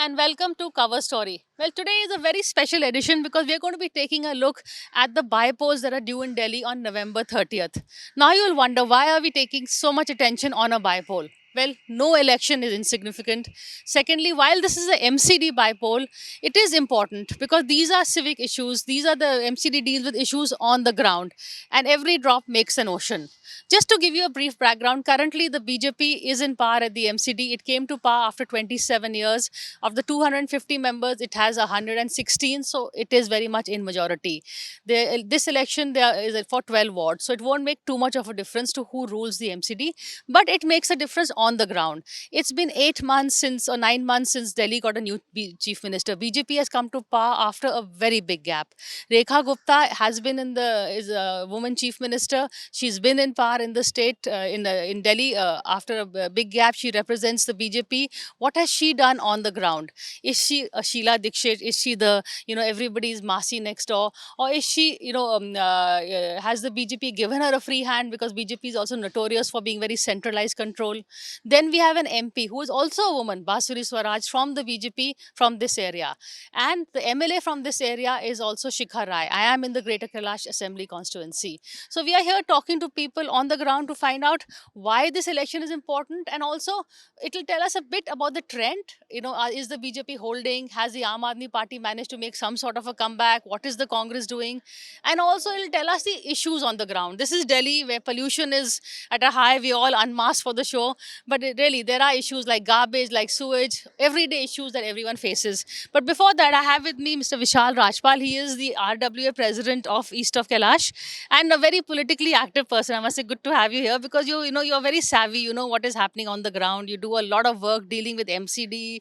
and welcome to Cover Story. Well, today is a very special edition because we're going to be taking a look at the bypolls that are due in Delhi on November 30th. Now, you'll wonder why are we taking so much attention on a bypoll? Well, no election is insignificant. Secondly, while this is a MCD bypoll, it is important because these are civic issues. These are the MCD deals with issues on the ground, and every drop makes an ocean. Just to give you a brief background, currently the BJP is in power at the MCD. It came to power after 27 years. Of the 250 members, it has 116, so it is very much in majority. This election there is for 12 wards, so it won't make too much of a difference to who rules the MCD, but it makes a difference on the ground. It's been 8 months since, or 9 months since Delhi got a new chief minister. BJP has come to power after a very big gap. Rekha Gupta has been is a woman chief minister. She's been in power in the state, in Delhi, after a big gap. She represents the BJP. What has she done on the ground? Is she a Sheila Dikshit? Is she the, everybody's Masi next door? Or is she, has the BJP given her a free hand because BJP is also notorious for being very centralized control? Then we have an MP who is also a woman, Basuri Swaraj, from the BJP from this area. And the MLA from this area is also Shikha Rai. I am in the Greater Kailash Assembly constituency. So we are here talking to people on the ground to find out why this election is important, and also it will tell us a bit about the trend. Is the BJP holding? Has the Aam Aadmi Party managed to make some sort of a comeback? What is the Congress doing? And also it will tell us the issues on the ground. This is Delhi where pollution is at a high. We all unmasked for the show, but really there are issues like garbage, like sewage, everyday issues that everyone faces. But before that, I have with me Mr. Vishal Rajpal. He is the RWA president of East of Kailash and a very politically active person. I must say, good to have you here because you're very savvy. You know what is happening on the ground. You do a lot of work dealing with MCD,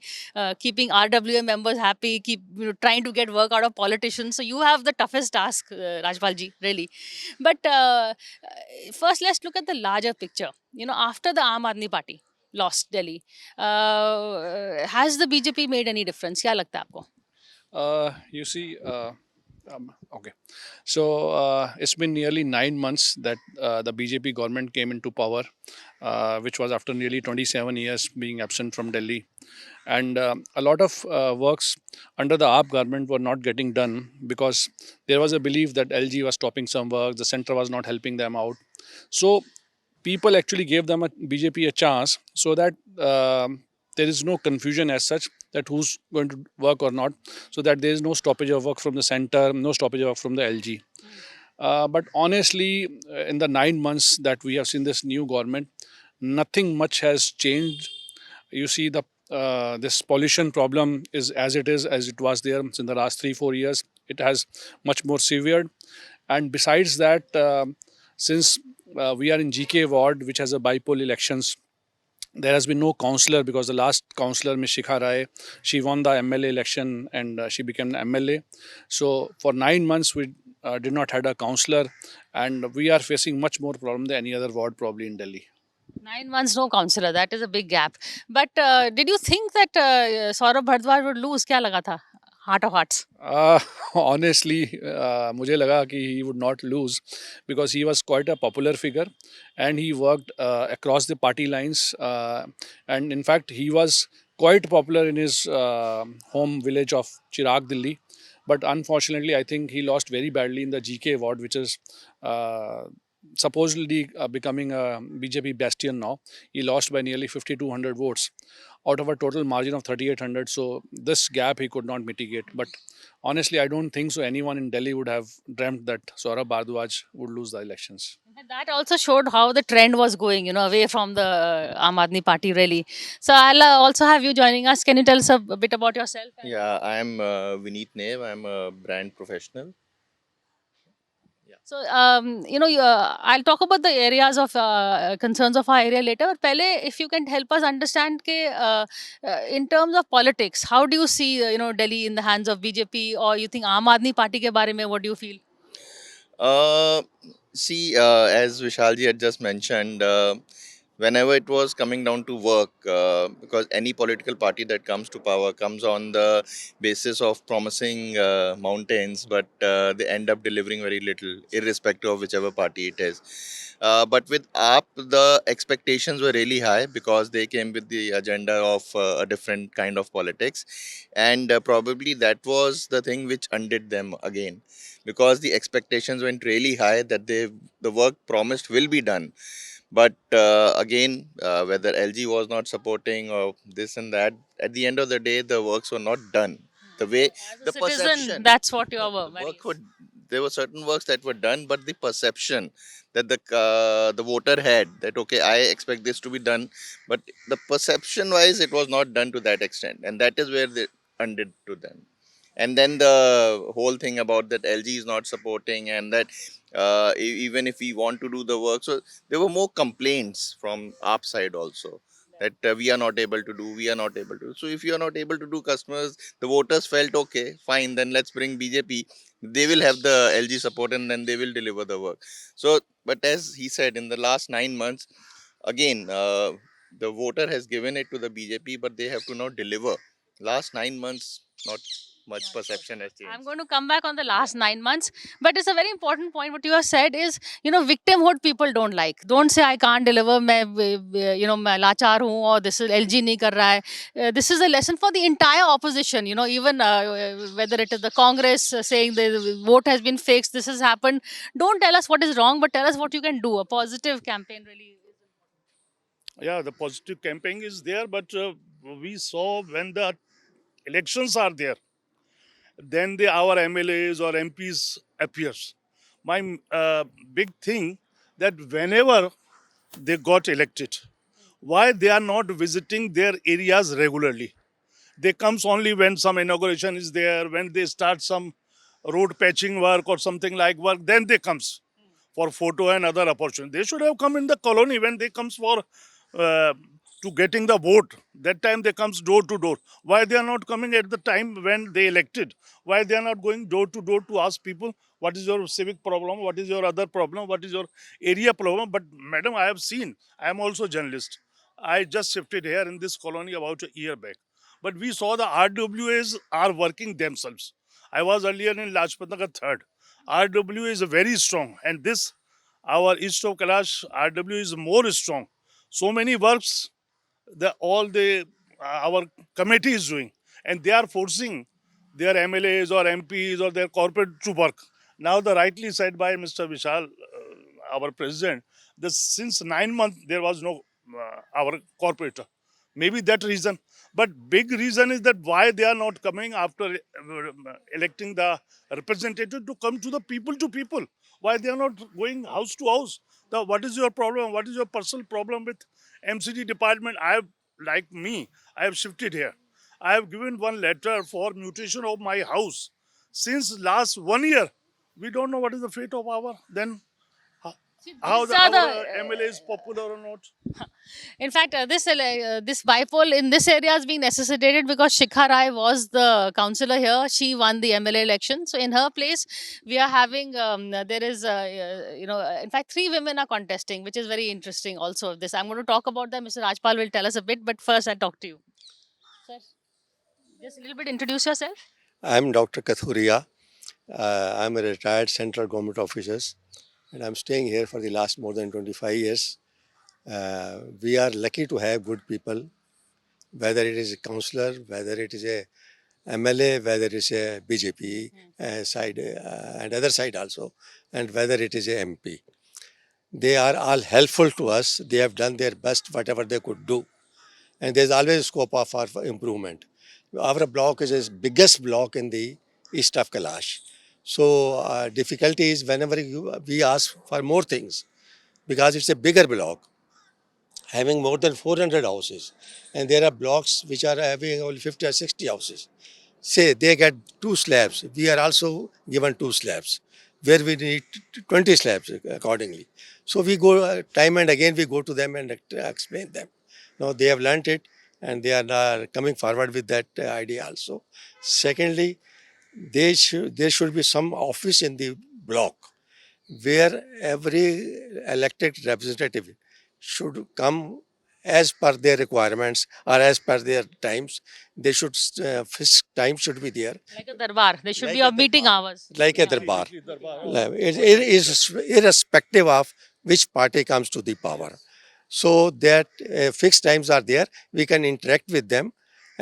keeping RWA members happy, keep trying to get work out of politicians. So you have the toughest task, Rajpal ji, really. But first, let's look at the larger picture. After the Aam Aadmi Party lost Delhi, has the BJP made any difference? क्या लगता है आपको? You see, okay. So it's been nearly 9 months that the BJP government came into power, which was after nearly 27 years being absent from Delhi. And a lot of works under the AAP government were not getting done because there was a belief that LG was stopping some work, the center was not helping them out. So people actually gave them a BJP a chance so that there is no confusion as such that who's going to work or not, so that there is no stoppage of work from the center, no stoppage of work from the LG. But honestly, in the 9 months that we have seen this new government, nothing much has changed. You see, the this pollution problem is as it was there in the last 3-4 years. It has much more severe, and besides that, since we are in GK ward, which has a bypoll elections, there has been no councillor because the last councillor, Ms. Shikha Rai, she won the MLA election and she became an MLA. So for 9 months, we did not had a councillor, and we are facing much more problem than any other ward probably in Delhi. 9 months, no councillor. That is a big gap. But did you think that Saurabh Bhardwaj would lose? क्या लगा था? Heart of hearts. Honestly, मुझे लगा कि he would not lose because he was quite a popular figure and he worked across the party lines, and in fact he was quite popular in his home village of Chirag, Delhi. But unfortunately, I think he lost very badly in the GK ward, which is supposedly becoming a BJP bastion now. He lost by nearly 5,200 votes out of a total margin of 3,800. So this gap he could not mitigate. But honestly, I don't think so anyone in Delhi would have dreamt that Saurabh Bhardwaj would lose the elections. And that also showed how the trend was going, away from the Aam Aadmi Party, really. So I'll also have you joining us. Can you tell us a bit about yourself? Yeah, I'm Vineet Nev. I'm a brand professional. So, I'll talk about the areas of concerns of our area later. But pehle, if you can help us understand, in terms of politics, how do you see, Delhi in the hands of BJP, or you think Aam Aadmi Party ke baare mein, what do you feel? Uh, See, as Vishalji had just mentioned, whenever it was coming down to work, because any political party that comes to power comes on the basis of promising mountains, but they end up delivering very little, irrespective of whichever party it is. But with AAP, the expectations were really high because they came with the agenda of a different kind of politics, and probably that was the thing which undid them again, because the expectations went really high that the work promised will be done, but again, whether LG was not supporting or this and that, at the end of the day, the works were not done. The way, As a the citizen, perception, that's what your the work worries. would, there were certain works that were done, but the perception that the voter had that okay, I expect this to be done, but the perception wise, it was not done to that extent, and that is where they undid to them. And then the whole thing about that LG is not supporting, and that even if we want to do the work, so there were more complaints from our side also, that we are not able to do, we are not able to. So if you are not able to do, customers, the voters felt okay, fine, then let's bring BJP. They will have the LG support, and then they will deliver the work. So, but as he said, in the last 9 months, again, the voter has given it to the BJP, but they have to now deliver. Last 9 months, not much Not perfect. perception has I'm changed. going to come back on the last 9 months, but it's a very important point. What you have said is, victimhood people don't like. Don't say I can't deliver. मैं लाचार हूँ or this is LG नहीं कर रहा है. This is a lesson for the entire opposition. Even whether it is the Congress saying the vote has been fixed, this has happened. Don't tell us what is wrong, but tell us what you can do. A positive campaign really. Yeah, the positive campaign is there, but we saw when the elections are there, then our MLAs or MPs appears. My big thing that whenever they got elected, why they are not visiting their areas regularly? They comes only when some inauguration is there, when they start some road patching work or something like work, then they comes for photo and other opportunity. They should have come in the colony when they comes for to getting the vote. That time they comes door to door. Why they are not coming at the time when they elected? Why they are not going door to door to ask people what is your civic problem, what is your other problem, what is your area problem? But madam, I have seen. I am also journalist. I just shifted here in this colony about a year back. But we saw the RWAs are working themselves. I was earlier in Lajpat Nagar 3rd. RW is very strong, and this our East of Kailash RW is more strong. So many works the all the our committee is doing, and they are forcing their MLAs or MPs or their corporate to work. Now, the rightly said by Mr. Vishal, our president, that since 9 months there was no our corporator. Maybe that reason, but big reason is that why they are not coming after electing the representative to come to people. Why they are not going house to house? What is your problem? What is your personal problem with MCD department? I have shifted here. I have given one letter for mutation of my house. Since last 1 year, we don't know what is the fate of our then See, how these are our the MLA is popular or not. In fact, this bipole in this area is being necessitated because Shikha Rai was the councillor here. She won the MLA election. So in her place, we are having there is in fact 3 women are contesting, which is very interesting. Also, this I'm going to talk about that. Mr. Rajpal will tell us a bit, but first I'll talk to you. Sir, just a little bit introduce yourself. I'm Dr. Kathuria. I'm a retired central government officer, and I'm staying here for the last more than 25 years. We are lucky to have good people, whether it is a councillor, whether it is a MLA, whether it is a BJP side and other side also, and whether it is a MP. They are all helpful to us. They have done their best, whatever they could do, and there's always scope of for improvement. Our block is the biggest block in the east of Kailash. So difficulty is whenever we ask for more things because it's a bigger block having more than 400 houses, and there are blocks which are having only 50 or 60 houses. Say they get 2 slabs, we are also given 2 slabs where we need 20 slabs accordingly. So we go time and again we go to them and explain them. Now they have learnt it and they are now coming forward with that idea also. Secondly, there should be some office in the block where every elected representative should come as per their requirements or as per their times. They should fixed time should be there, Like a darbar. There should Like be a a meeting darbar. hours. like a Yeah. darbar. It is irrespective of which party comes to the power. So that fixed times are there. We can interact with them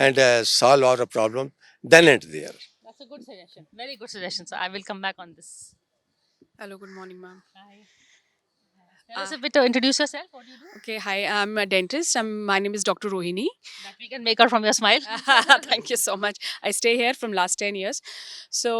and solve our problem then and there. That's a good suggestion. Very good suggestion. So I will come back on this. Hello, good morning, ma'am. Hi. Tell us a bit. Introduce yourself. What do you do? Okay, hi, I'm a dentist. My name is Dr. Rohini. That we can make out from your smile. Thank you so much. I stay here from last 10 years. So,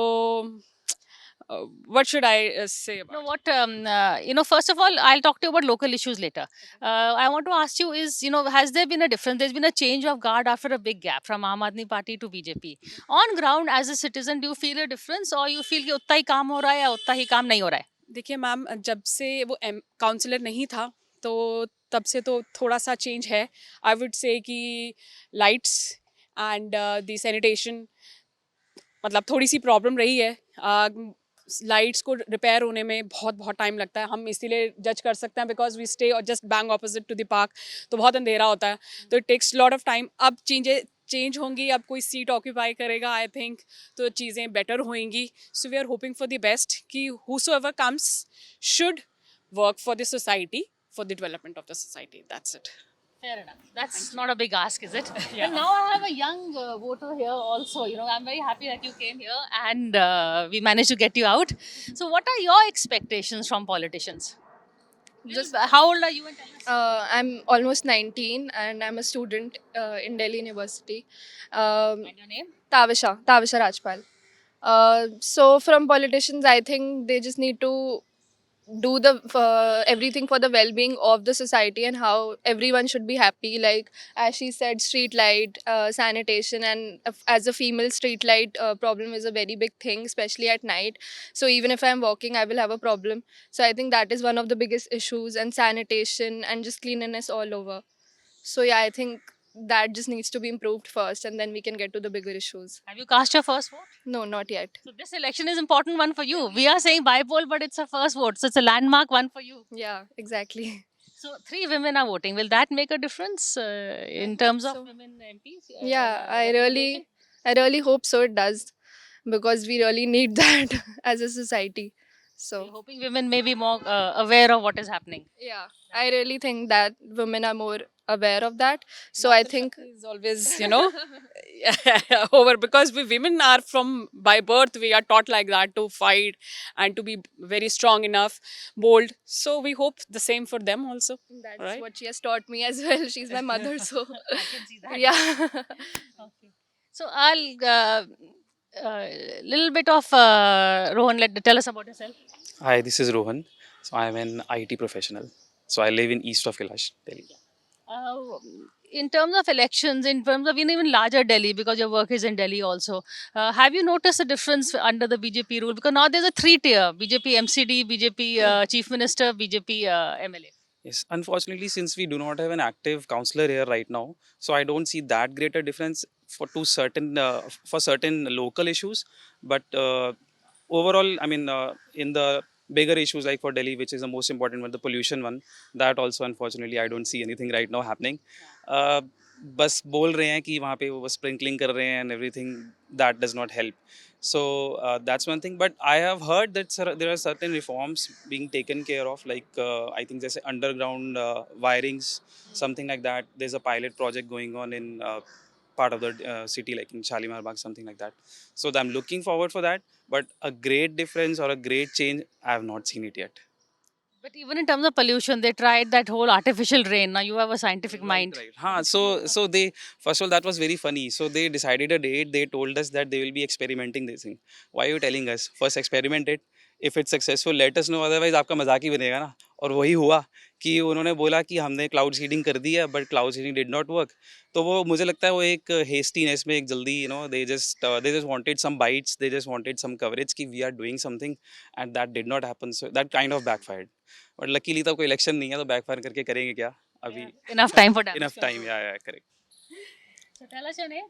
what should I say about No, what first of all, I'll talk to you about local issues later. I want to ask you is, has there been a difference? There's been a change of guard after a big gap from Aam Aadmi Party to BJP. On ground, as a citizen, do you feel a difference, or you feel कि उतना ही काम हो रहा है या उतना ही काम नहीं हो रहा है? देखिए मैम, जब से वो काउंसलर नहीं था तो तब से तो थोड़ा सा चेंज है. आई वुड से कि लाइट्स एंड द सैनिटेशन मतलब थोड़ी सी प्रॉब्लम रही है. लाइट्स को रिपेयर होने में बहुत बहुत टाइम लगता है. हम इसीलिए जज कर सकते हैं because we stay just bang opposite to the park, तो बहुत अंधेरा होता है, तो it takes lot of time. अब चेंज होंगी, अब कोई सीट ऑक्यूपाई करेगा आई थिंक, तो चीज़ें बेटर होंगी. So we are hoping for the best कि whosoever comes should work for the society, for the development of the society. That's it. Fair enough. That's not a big ask, is it? Well, now I have a young voter here also. I'm very happy that you came here and we managed to get you out. So, what are your expectations from politicians? Just how old are you and tell us? I'm almost 19 and I'm a student in Delhi University. And your name? Tavisha Rajpal. So from politicians, I think they just need to do the everything for the well-being of the society and how everyone should be happy. Like as she said, street light, sanitation, and as a female, street light problem is a very big thing, especially at night. So even if I'm walking, I will have a problem. So I think that is one of the biggest issues, and sanitation and just cleanliness all over. So yeah, I think that just needs to be improved first, and then we can get to the bigger issues. Have you cast your first vote? No, not yet. So, this election is important one for you. We are saying bipoll, but it's a first vote. So, it's a landmark one for you. Yeah, exactly. So, 3 women are voting. Will that make a difference in terms of so. women MPs? Yeah, I representation? really hope so it does, because we really need that as a society. So, So hoping women may be more aware of what is happening. yeah, I really think that women are more aware of that. So I think is always over, because we women are from by birth, we are taught like that, to fight and to be very strong enough, bold. So we hope the same for them also. that's Right. what she has taught me as well. She's my mother, so I can see that. yeah. Okay. So, I'll little bit of Rohan. Tell us about yourself. Hi, this is Rohan. So I am an IT professional. So I live in east of Kailash, Delhi. Uh, in terms of elections, in terms of even larger Delhi, because your work is in Delhi also, have you noticed a difference under the BJP rule? Because now there's a 3-tier: BJP MCD, BJP Chief Minister, BJP MLA. Yes, unfortunately, since we do not have an active counselor here right now, so I don't see that greater difference for certain local issues. But overall, I mean, in the bigger issues like for Delhi, which is the most important one, the pollution one, that also unfortunately I don't see anything right now happening. बस बोल रहे हैं कि वहाँ पे वो sprinkling कर रहे हैं and everything, that does not help. So that's one thing. But I have heard that there are certain reforms being taken care of, like I think there's underground wirings, something like that. There's a pilot project going on in part of the city, like in Shalimar Bagh, something like that. So I'm looking forward for that. But a great difference or a great change, I have not seen it yet. But even in terms of pollution, they tried that whole artificial rain. Now you have a scientific mind. Right. So they, first of all, that was very funny. So they decided a date. They told us that they will be experimenting this thing. Why are you telling us? First experiment it. If it's successful, let us know. Otherwise, आपका मजाक ही बनेगा ना. और वही हुआ कि उन्होंने बोला कि हमने क्लाउड सीडिंग कर दी है, but cloud seeding did not work. तो वो मुझे लगता है वो एक हेस्टीनेस में एक जल्दी they just wanted some bites, they just wanted some coverage कि we are doing something, and that did not happen. So that kind of backfired. But luckily तब कोई इलेक्शन नहीं है, तो बैकफायर करके करेंगे क्या अभी. Enough time for that. Enough time, yeah, correct. So tell us your name.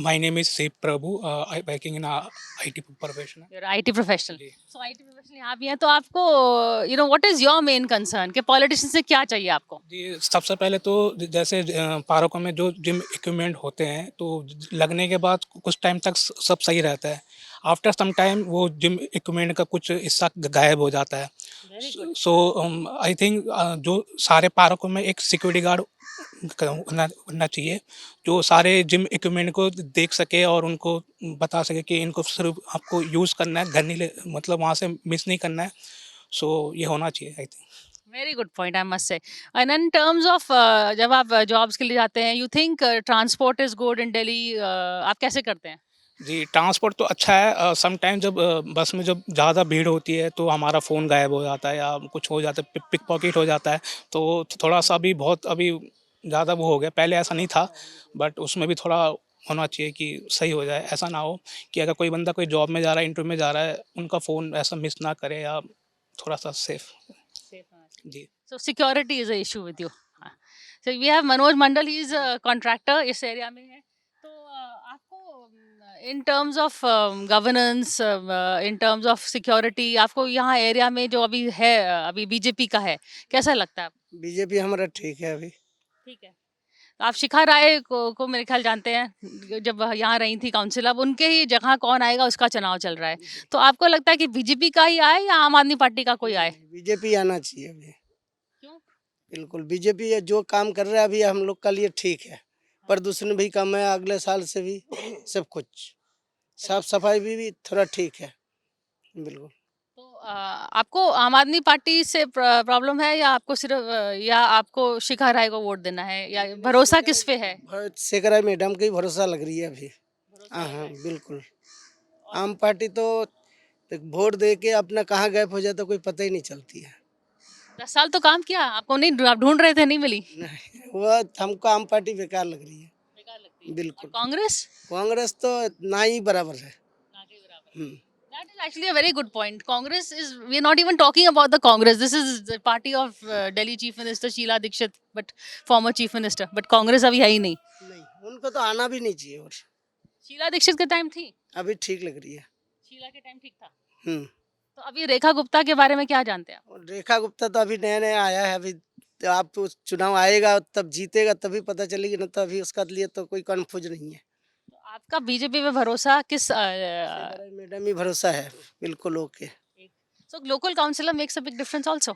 My name is Sip Prabhu. I working in a IT professional. You're an IT professional. Ji So IT professional यहाँ भी हैं तो आपको what is your main concern कि politician से क्या चाहिए आपको? जी सबसे पहले तो जैसे पार्कों में जो जिम इक्विपमेंट होते हैं तो लगने के बाद कुछ टाइम तक सब सही रहता है. आफ्टर सम टाइम वो जिम इक्विपमेंट का कुछ हिस्सा गायब हो जाता है. Very good. So I think जो सारे पार्कों में एक सिक्योरिटी गार्ड होना चाहिए जो सारे जिम इक्विपमेंट को देख सके और उनको बता सके कि इनको सिर्फ आपको यूज़ करना है, घर नहीं मतलब वहाँ से मिस नहीं करना है. सो ये होना चाहिए I think. Very good point, I must say. And in terms of जब आप jobs के लिए जाते हैं, you think transport is good in Delhi? आप कैसे करते हैं? जी ट्रांसपोर्ट तो अच्छा है. सम टाइम जब बस में जब ज़्यादा भीड़ होती है तो हमारा फ़ोन गायब हो जाता है या कुछ हो जाता है, पिक पॉकेट हो जाता है. तो थोड़ा सा भी बहुत अभी ज़्यादा वो हो गया. पहले ऐसा नहीं था बट उसमें भी थोड़ा होना चाहिए कि सही हो जाए. ऐसा ना हो कि अगर कोई बंदा कोई जॉब में जा रहा है, इंटरव्यू में जा रहा है, उनका फ़ोन ऐसा मिस ना करे या थोड़ा सा सेफ. जी So security is an issue with you. हाँ. So we have Manoj Mandal, he is a contractor इस area में है. तो आपको in terms of governance, in terms of security, आपको यहाँ area में जो अभी है अभी बीजेपी का है, कैसा लगता है? बीजेपी हमारा ठीक है अभी. ठीक है. तो आप शिखा राय को मेरे ख्याल जानते हैं जब यहाँ रही थी काउंसिल, अब उनके ही जगह कौन आएगा उसका चुनाव चल रहा है. तो आपको लगता है कि बीजेपी का ही आए या आम आदमी पार्टी का कोई आए? बीजेपी आना चाहिए अभी. क्यों? बिल्कुल बीजेपी जो काम कर रहा है अभी हम लोग का लिए ठीक है. प्रदूषण भी कम है अगले साल से भी. सब कुछ साफ सफाई भी थोड़ा ठीक है. बिल्कुल. तो आपको आम आदमी पार्टी से प्रॉब्लम है या आपको सिर्फ या आपको शिखा राय को वोट देना है या भरोसा किस पे है? शेखर मैडम की भरोसा लग रही है अभी. हाँ बिल्कुल. आम पार्टी तो वोट दे के अपना कहाँ गायब हो जाता कोई पता ही नहीं चलती है. 10 साल तो काम किया आपको, नहीं आप ढूंढ रहे थे, नहीं मिली? वह हमको आम पार्टी बेकार लग रही है. बेकार लगती है. बिल्कुल. कांग्रेस कांग्रेस तो ना ही बराबर है. ना के बराबर. हम्म. That is actually a very good point. Congress is, we are not even talking about the Congress. This is the party of Delhi Chief Minister Sheila Dikshit, but former Chief Minister. But Congress अभी है ही नहीं. नहीं उनको तो आना भी नहीं चाहिए. और शीला दीक्षित के टाइम थी. अभी ठीक लग रही है. शीला के टाइम ठीक था. हम्म. तो अभी रेखा गुप्ता के बारे में क्या जानते हैं आप? और रेखा गुप्ता तो अभी नया नया आया है. अभी तो आप तो चुनाव आएगा तब जीतेगा तभी पता चलेगी. ना तो अभी उसका लिए तो कोई कन्फ्यूज नहीं है. तो आपका बीजेपी में भरोसा किस? मैडम ही भरोसा है. बिल्कुल okay. So local councillor makes a big difference also.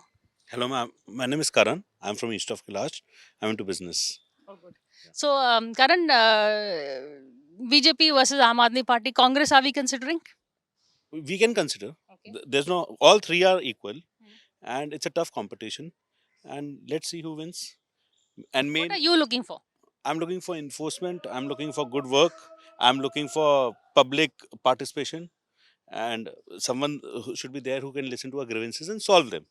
Hello, ma'am. My name is Karan. I'm from east of Kailash. I'm into business. Oh, good. So Karan, BJP versus Aam Aadmi Party, Congress, are we considering? We can consider. Okay. There's no, all three are equal, and it's a tough competition. And let's see who wins. And main, What are you looking for? I'm looking for enforcement. I'm looking for good work. I'm looking for public participation, and someone who should be there who can listen to our grievances and solve them.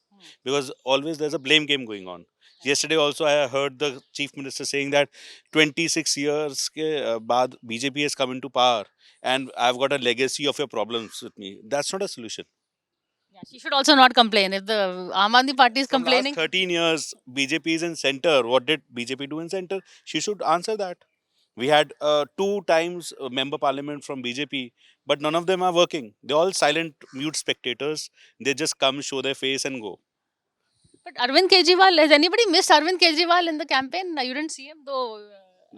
Because always there's a blame game going on. Yesterday also I heard the chief minister saying that 26 years ke baad BJP has come into power and I've got a legacy of your problems with me. That's not a solution. Yeah, she should also not complain. If the Aam Aadmi Party is From complaining, last 13 years BJP is in center. What did BJP do in center? She should answer that. We had 2 times member parliament from BJP, but none of them are working. They're all silent, mute spectators. They just come, show their face and go. but Arvind Kejriwal, has anybody missed Arvind Kejriwal in the campaign? You didn't see him though.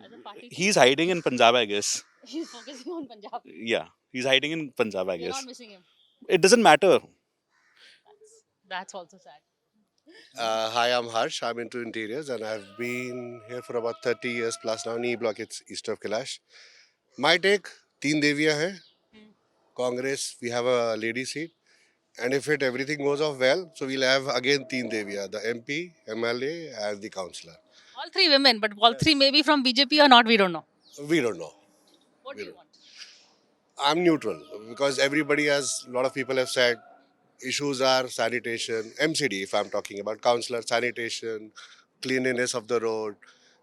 As a party chief. He's hiding in Punjab, I guess. He's focusing on Punjab. Yeah, he's hiding in Punjab, I You're guess. not missing him. It doesn't matter. That's also sad. Hi, I'm Harsh. I'm into interiors and I've been here for about 30 years plus now. E block, it's east of Kailash. My take, Teen Deviya hai. Congress, we have a lady seat. And if everything goes off well, so we'll have again Teen Deviya, the MP, MLA and the councillor. All 3 women, but all 3 maybe from BJP or not, we don't know. We don't know. What do you want? I'm neutral because everybody has, a lot of people have said, issues are sanitation, MCD if I'm talking about, councillor, sanitation, cleanliness of the road,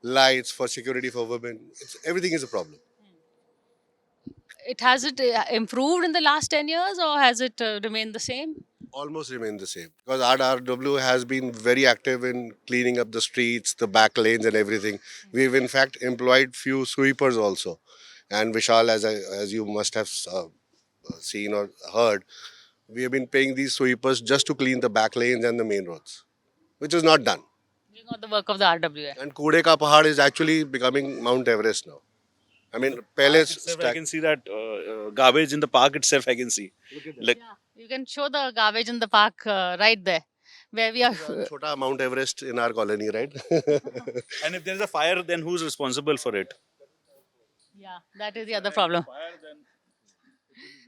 lights for security for women. Everything is a problem. Has it improved in the last 10 years or has it remained the same? almost remain the same because RW has been very active in cleaning up the streets, the back lanes, and everything. We've in fact employed few sweepers also, and Vishal, as you must have seen or heard, we have been paying these sweepers just to clean the back lanes and the main roads, which is not done. Doing all the work of the RWA. And Kude Ka Pahad is actually becoming Mount Everest now. I mean, pehle Itself, I can see that garbage in the park itself. I can see. Like, Yeah, you can show the garbage in the park right there, where we are. Chota Mount Everest in our colony, right? and if there is a fire, then who's responsible for it? Yeah, that is the other problem.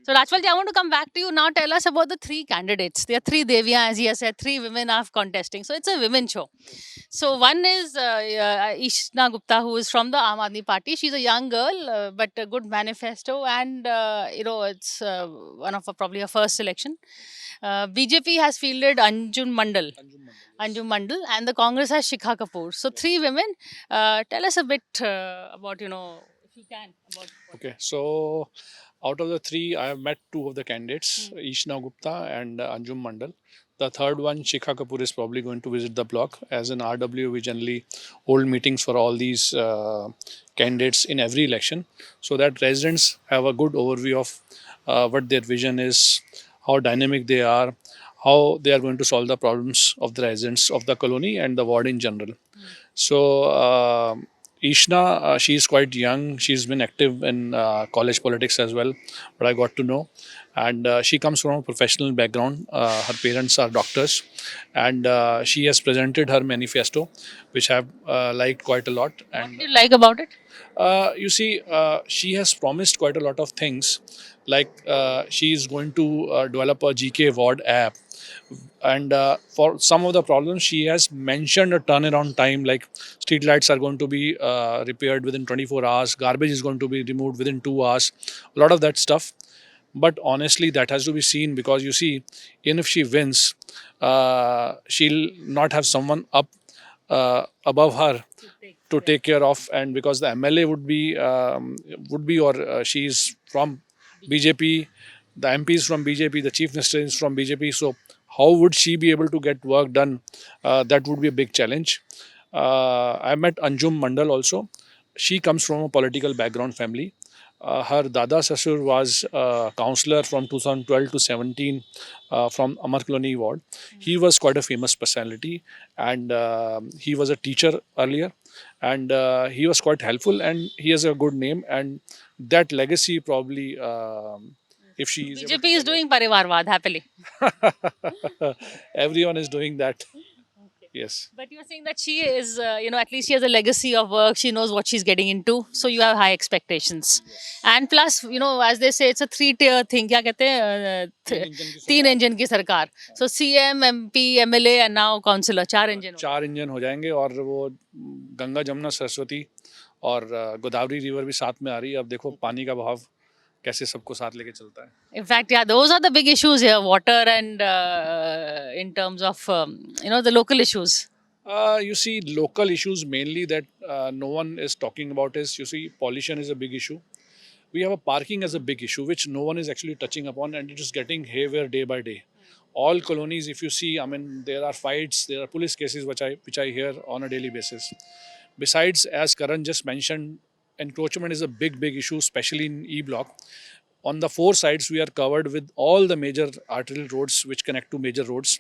So Rajpalji, I want to come back to you now. Tell us about the three candidates. There are three Devia, as he has said, three women are contesting. So it's a women show. So one is Ishna Gupta, who is from the Aam Aadmi Party. She's a young girl, but a good manifesto, and it's one of probably her first election. BJP has fielded Anjum Mandal. Anjum Mandal, and the Congress has Shikha Kapoor. So three women. Tell us a bit about, if you can, about. Okay, so out of the three, I have met two of the candidates, Ishna Gupta and Anjum Mandal. The third one, Shikha Kapoor, is probably going to visit the block. As an RW, we generally hold meetings for all these candidates in every election so that residents have a good overview of what their vision is, how dynamic they are, how they are going to solve the problems of the residents of the colony and the ward in general. So, Ishna, she is quite young. She's been active in college politics as well, but I got to know. And she comes from a professional background. Her parents are doctors, and she has presented her manifesto, which I have liked quite a lot. What And do you like about it? you see, she has promised quite a lot of things, like she is going to develop a GK ward app, and for some of the problems she has mentioned a turnaround time, like street lights are going to be repaired within 24 hours, garbage is going to be removed within 2 hours, a lot of that stuff. But honestly, that has to be seen, because you see, even if she wins, she'll not have someone up above her to take care of, and because the MLA would be or she is from BJP, the MP is from BJP, the chief minister is from BJP. So how would she be able to get work done? That would be a big challenge. I met Anjum Mandal also. She comes from a political background family. Her Dada Sasur was councillor from 2012 to 17 from Amar Colony ward. He was quite a famous personality, and he was a teacher earlier, and he was quite helpful, and he has a good name, and that legacy probably, if she is able BJP is doing Parivarvad happily. to everyone is doing that. Yes. But you're saying that she is, at least she has a legacy of work. She knows what she's getting into. So you have high expectations. And plus, as they say, it's a three-tier thing. क्या कहते हैं? तीन engine की सरकार. So CM, MP, MLA, and now councillor. चार engine. चार engine हो जाएंगे, और वो गंगा जमुना सरस्वती और गोदावरी रिवर भी साथ में आ रही है. अब देखो पानी का बहाव कैसे सबको साथ लेके चलता है. In fact, yeah, those are the big issues here, water and in terms of, the local issues. You see, local issues mainly that no one is talking about is, you see, pollution is a big issue. We have a parking as a big issue, which no one is actually touching upon, and it is getting haywire day by day. All colonies, if you see, I mean, there are fights, there are police cases which I hear on a daily basis. Besides, as Karan just mentioned, encroachment is a big issue, especially in E block. On the four sides, we are covered with all the major arterial roads which connect to major roads.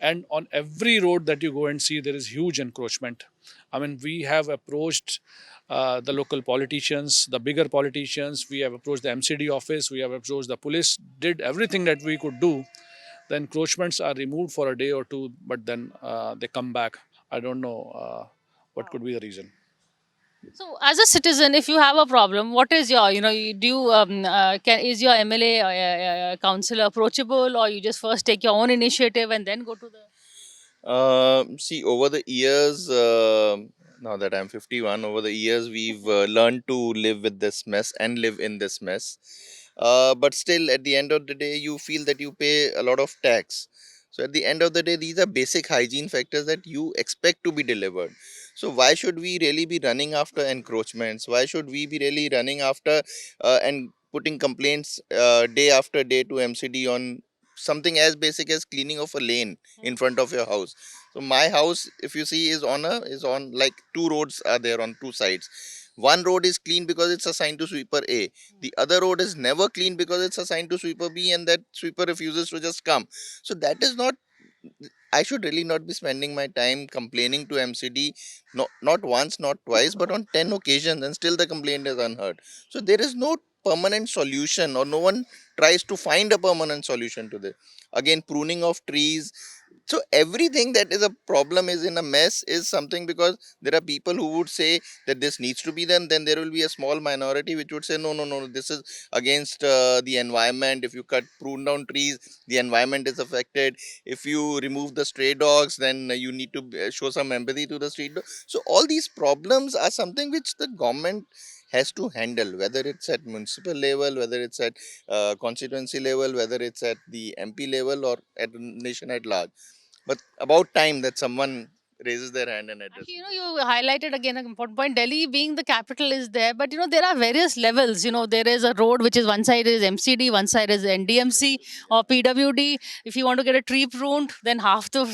And on every road that you go and see, there is huge encroachment. I mean, we have approached the local politicians, the bigger politicians, we have approached the MCD office, we have approached the police, did everything that we could do. The encroachments are removed for a day or two, but then they come back. I don't know what could be the reason. So, as a citizen, if you have a problem, what is your, is your MLA councillor approachable, or you just first take your own initiative and then go to the. See, over the years, now that I'm 51, over the years we've learned to live with this mess and live in this mess. But still, at the end of the day, you feel that you pay a lot of tax. So, at the end of the day, these are basic hygiene factors that you expect to be delivered. So, why should we really be running after encroachments? Why should we be really running after and putting complaints day after day to MCD on something as basic as cleaning of a lane in front of your house. So my house, if you see, is on like two roads are there on two sides. One road is clean because it's assigned to sweeper A. The other road is never clean because it's assigned to sweeper B, and that sweeper refuses to just come. So that is not. I should really not be spending my time complaining to MCD, not once, not twice, but on 10 occasions, and still the complaint is unheard. So there is no permanent solution, or no one tries to find a permanent solution to this. Again, pruning of trees. So everything that is a problem is in a mess is something, because there are people who would say that this needs to be done. Then there will be a small minority which would say, no, no, no, this is against the environment. If you prune down trees, the environment is affected. If you remove the stray dogs, then you need to show some empathy to the street dog. So all these problems are something which the government has to handle, whether it's at municipal level, whether it's at constituency level, whether it's at the MP level, or at the nation at large. But about time that someone raises their hand and addresses. Actually, you highlighted again an important point. Delhi being the capital is there, but there are various levels. There is a road which is one side is MCD, one side is NDMC or PWD. If you want to get a tree pruned, then half the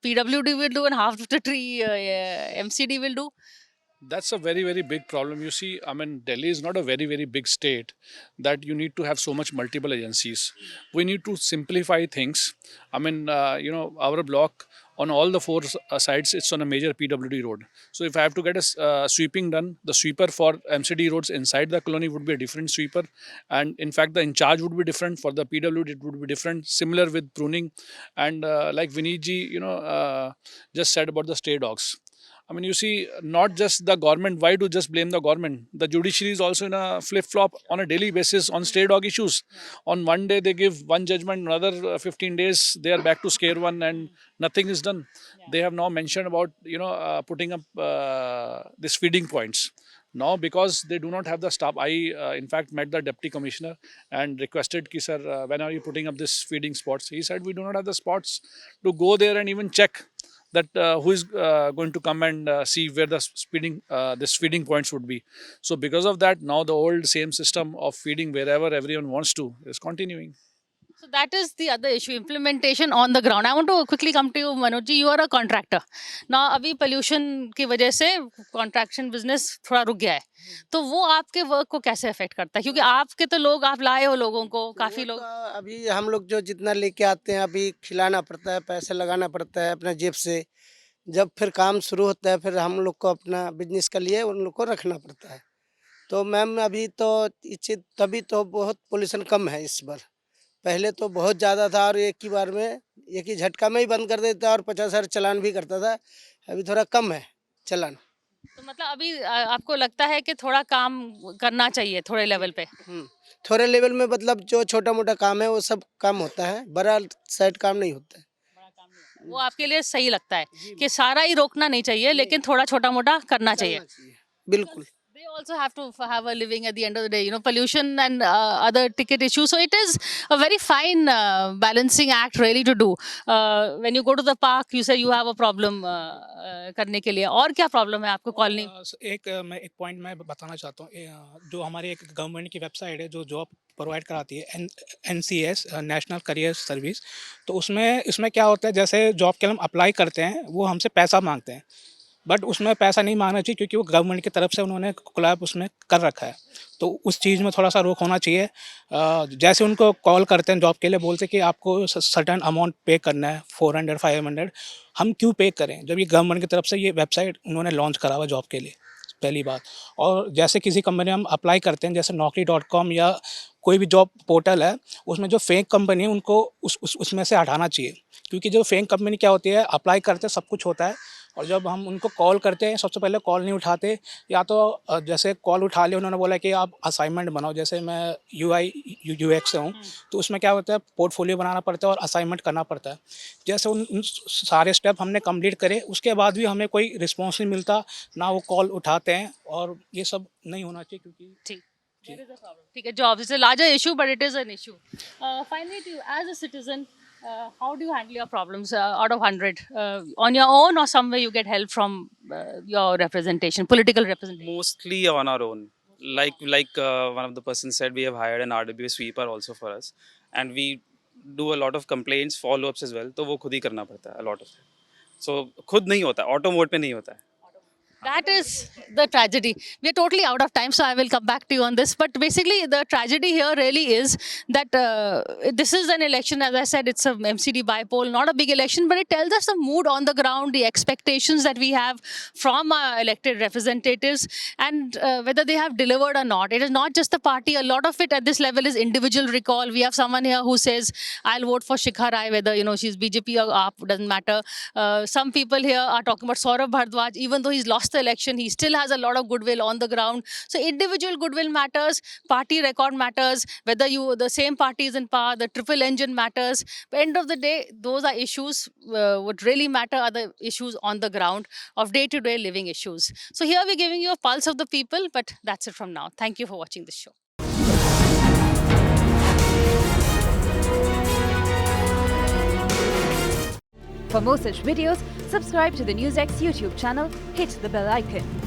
PWD will do and half of the tree MCD will do. That's a very, very big problem. You see, I mean, Delhi is not a very, very big state that you need to have so much multiple agencies. We need to simplify things. I mean, our block on all the four sides, it's on a major PWD road. So if I have to get a sweeping done, the sweeper for MCD roads inside the colony would be a different sweeper. And in fact, the in charge would be different. For the PWD, it would be different. Similar with pruning. And like Vineet ji, just said about the stray dogs. I mean, you see, not just the government. Why do just blame the government? The judiciary is also in a flip-flop on a daily basis on stray dog issues. On one day, they give one judgment, another 15 days, they are back to square one and nothing is done. They have now mentioned about, putting up these feeding points. Now, because they do not have the staff, I in fact met the deputy commissioner and requested, ki, sir, when are you putting up this feeding spots? He said, we do not have the spots to go there and even check that who is going to come and see where the this feeding points would be. So because of that, now the old same system of feeding wherever everyone wants to is continuing. So that is the other issue, implementation on the ground. I want to quickly come to you, Manoj ji. You are a contractor. Now, अभी pollution की वजह से contraction business थोड़ा रुक गया है. तो वो आपके work को कैसे affect करता है? क्योंकि आपके तो लोग आप लाए हो लोगों को, काफी लोग. अभी हम लोग जो जितना लेके आते हैं अभी खिलाना पड़ता है, पैसे लगाना पड़ता है अपना जेब से. जब फिर काम शुरू होता है फिर हम लोग को अपना बिजनेस के लिए उन लोग को रखना पड़ता है. तो मैम अभी तो तभी तो बहुत पोल्यूशन कम है इस बार. पहले तो बहुत ज़्यादा था और एक ही बार में एक ही झटका में ही बंद कर देता और 50,000 चालान भी करता था. अभी थोड़ा कम है चालान. तो मतलब अभी आपको लगता है कि थोड़ा काम करना चाहिए थोड़े लेवल पे. थोड़े लेवल में मतलब जो छोटा मोटा काम है वो सब काम होता है, बड़ा साइड काम नहीं होता है. वो आपके लिए सही लगता है कि सारा ही रोकना नहीं चाहिए, लेकिन थोड़ा छोटा मोटा करना चाहिए. बिल्कुल. They also have to have a living at the end of the day, pollution and other ticket issues. So it is a very fine balancing act really to do. When you go to the park, you say you have a problem करने के लिए. और क्या problem है आपको colony? एक point मैं बताना चाहता हूँ. जो हमारी एक गवर्नमेंट की वेबसाइट है जो जॉब प्रोवाइड कराती है, NCS नेशनल करियर सर्विस. तो इसमें क्या होता है, जैसे जॉब के लिए हम अप्लाई करते हैं वो हमसे पैसा मांगते हैं. बट उसमें पैसा नहीं मांगना चाहिए क्योंकि वो गवर्नमेंट की तरफ से उन्होंने कोलैब उसमें कर रखा है. तो उस चीज़ में थोड़ा सा रोक होना चाहिए. जैसे उनको कॉल करते हैं जॉब के लिए, बोलते हैं कि आपको सर्टेन अमाउंट पे करना है, 400-500. हम क्यों पे करें जब ये गवर्नमेंट की तरफ से ये वेबसाइट उन्होंने लॉन्च करा हुआ जॉब के लिए, पहली बात. और जैसे किसी कंपनी हम अप्लाई करते हैं, जैसे naukri.com या कोई भी जॉब पोर्टल है, उसमें जो फेक कंपनी है उनको उसमें से हटाना चाहिए. क्योंकि जो फेक कंपनी क्या होती है, अप्लाई करते सब कुछ होता है और जब हम उनको कॉल करते हैं सबसे पहले कॉल नहीं उठाते, या तो जैसे कॉल उठा लिया उन्होंने बोला कि आप असाइनमेंट बनाओ. जैसे मैं UI/UX से हूँ, तो उसमें क्या होता है, पोर्टफोलियो बनाना पड़ता है और असाइनमेंट करना पड़ता है. जैसे उन सारे स्टेप हमने कंप्लीट करे, उसके बाद भी हमें कोई रिस्पॉन्स नहीं मिलता, ना वो कॉल उठाते हैं, और ये सब नहीं होना चाहिए. क्योंकि ठीक है, job is a larger issue but it is an issue. Finally, as a citizen, how do you handle your problems out of 100? On your own, or somewhere you get help from your representation, political representation? Mostly on our own. Like one of the persons said, we have hired an RWA sweeper also for us, and we do a lot of complaints, follow-ups as well. तो वो खुद ही करना पड़ता है a lot of it. So खुद नहीं होता, auto mode पे नहीं होता है. That is the tragedy. We're totally out of time, so I will come back to you on this. But basically, the tragedy here really is that this is an election. As I said, it's a MCD bipole, not a big election, but it tells us the mood on the ground, the expectations that we have from our elected representatives, and whether they have delivered or not. It is not just the party. A lot of it at this level is individual recall. We have someone here who says, "I'll vote for Shikha Rai," whether she's BJP or AAP, doesn't matter. Some people here are talking about Saurabh Bhardwaj, even though he's lost the election, he still has a lot of goodwill on the ground. So individual goodwill matters, party record matters, whether the same party is in power, the triple engine matters. But end of the day, those are issues. What really matter are the issues on the ground of day-to-day living issues. So here we're giving you a pulse of the people, but that's it from now. Thank you for watching this show. For more such videos, subscribe to the NewsX YouTube channel, hit the bell icon.